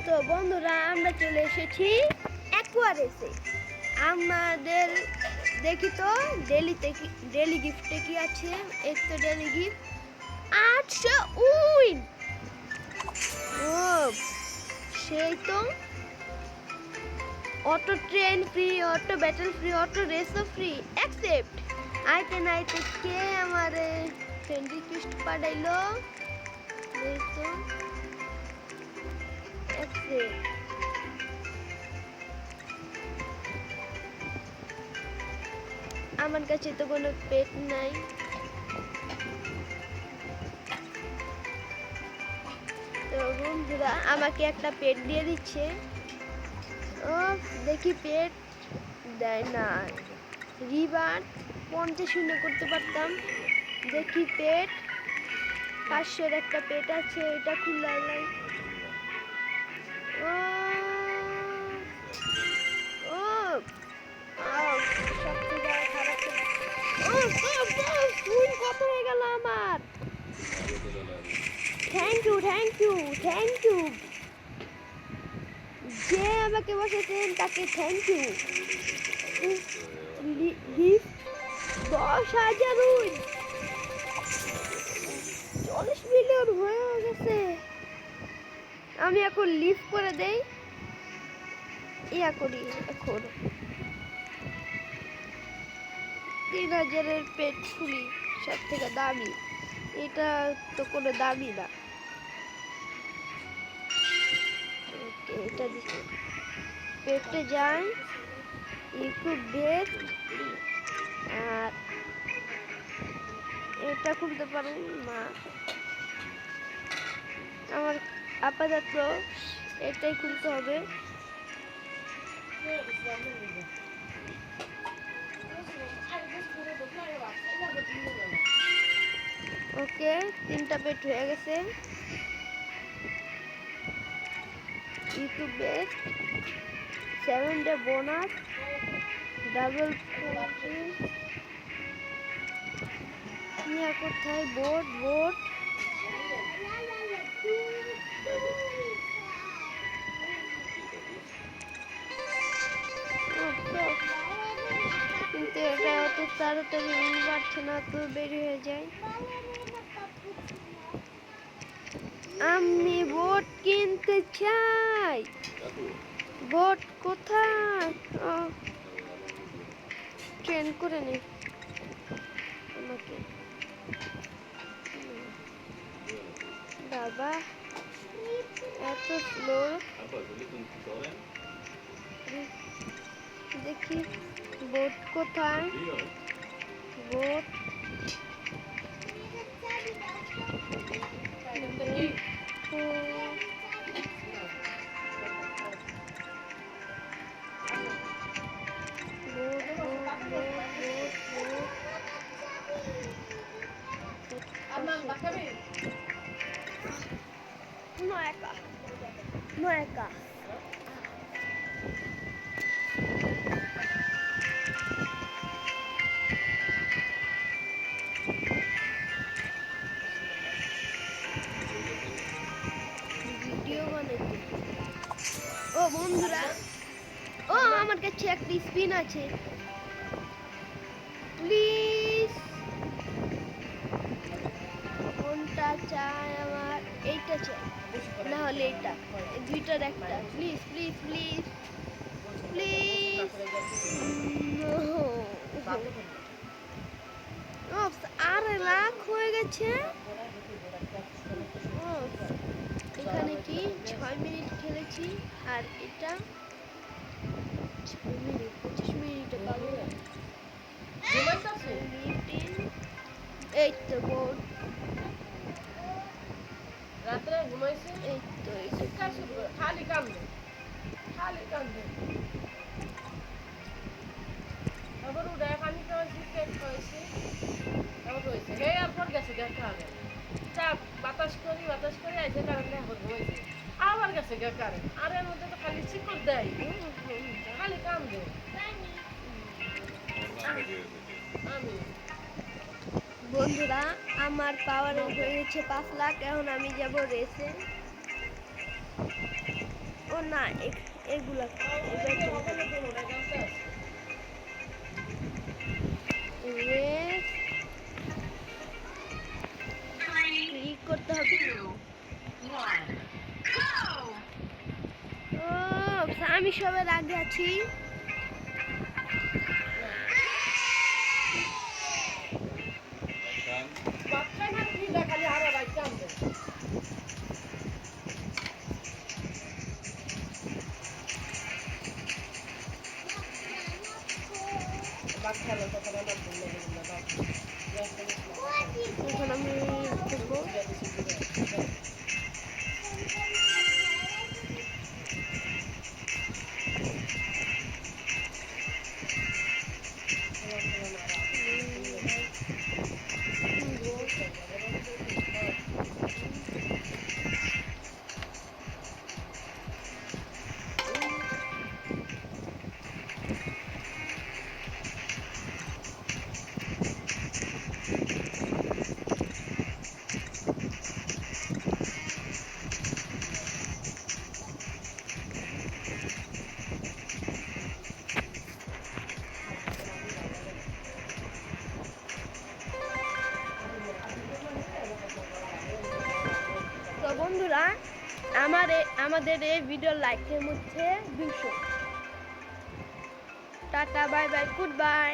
তো বন্ধুরা আমরা চলে এসেছি অ্যাকোয়ারিয়াসে। আমাদের দেখি তো ডেলি গিফটে কি আছে। এই তো ডেলি গিফট 800 উইন। ও সেই তো auto train free, auto battle free, auto রেসও ফ্রি অ্যাকসেপ্ট। আইতে নাইতে কে আমার ফ্রেন্ড রিকোয়েস্ট পাঠাইলো। এই তো অ্যাকসেপ্ট। আমার কাছে তো কোনো পেট নাই। তো বন্ধুরা আমাকে একটা পেট দিয়ে দিচ্ছে। ও দেখি পেট দেয় না। রিবার 50 শূন্য করতে পারতাম। দেখি পেট 500-এর একটা পেট আছে, এটা খুললাই। ও ও সবথেকে খারাপ। ফুল কত হয়ে গেল আমার। থ্যাংক ইউ যে আমাকে বসেছেন তাকে thank you. Lift 10,000 win, 40 million হয়ে গেছে। আমি এখন লিফট করে দেই, ইয়া করি এখন 3000-এর পেট খুলি, সব থেকে দামি। এটা তো কোনো দামি না। এটা দিচ্ছি পেটে যাই, খুব বেস্ট। আর এটা খুলতে পারুন না, আমার আপাতত এটাই খুলতে হবে। ওকে 3টা পেট হয়ে গেছে। YouTube best 7 day bonus double কোথায় বোট কিন্তু এটা অত তাড়াতাড়ি পারছে না, তো দেরি হয়ে যায়। আমি বোট কিনতে চাই। বোট কোথায়? ট্রেন করে নে আমাকে বাবা, এত স্লো। দেখি বোট কোথায়। বোট no একা ভিডিও বানাইতে। ও বন্ধুরা, ও আমার কাছে একটা স্পিন আছে, প্লিজ। কোনটা চাই আমার? এইটা চাই, না হলে এইটা, দুইটার একটা। Please please please please. আর লাখ হয়ে গেছে। এখানে কি 6 মিনিট খেলেছি, আর এটা 6 মিনিট 25 মিনিটে পাবো। এই তো বোর্ড রাত্রে ঘুমাইছে। এই তো খালি কান্দে আবার উড়ায় পানি খাওয়াইছি, কেক খাওয়াইছি, আবার রয়েছে হে আর পর গেছে দেখা হবে। চা বাতাস করি আইসে কারেন্ট এখন ঘুমাইছে, আবার গেছে গা কারেন্ট। আর এর মধ্যে তো খালি চিকর দেয়, খালি কান্দে। আমি বন্ধুরা আমার পাওয়ার হয়ে গেছে 5 লাখ। এখন আমি যাব রেসে। না এগুলা রেস ক্লিক করতে হবে। ও আমি সবার আগে আছি। এখন আমি দেখবো। তো বন্ধুরা আমাদের এই ভিডিও লাইকের মধ্যে 200। Tata bye bye good bye.